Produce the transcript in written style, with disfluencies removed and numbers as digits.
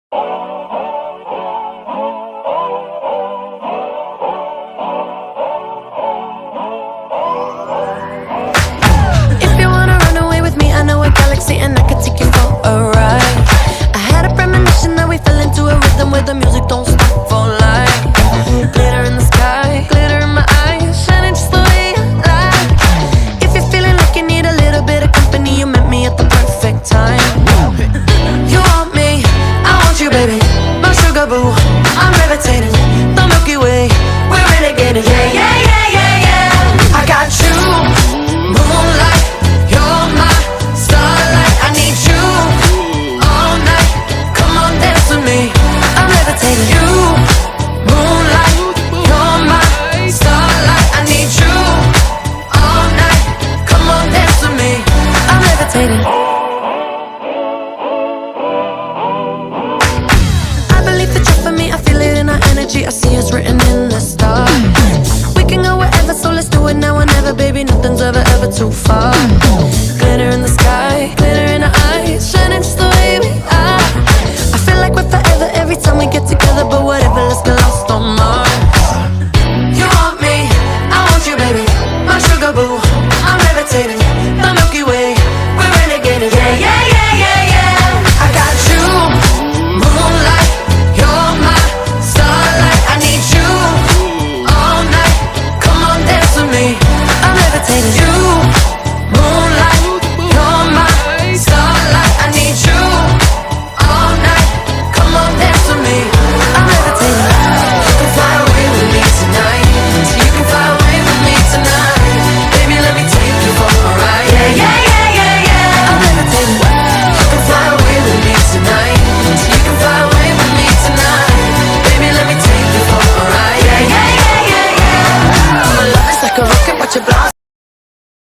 If you wanna run away with me, I know a galaxy and I could take you for a ride. I had a premonition that we fell into a rhythm where the music don't stop for life. Glitter in the sky, glitter in my eyes, shining just the way I like. If you're feeling like you need a little bit of company, you met me at the perfect time. You want me, I want you, baby, my sugar boo, I'm levitating, the Milky Way, we're renegading, yeah, yeah, yeah, yeah, yeah. I got you, moonlight, you're my starlight. I need you all night, come on dance with me, I'm levitating. You, moonlight, you're my starlight. I need you all night, come on dance with me, I'm levitating. I believe that you're for me, I feel it in our energy, I see it's written in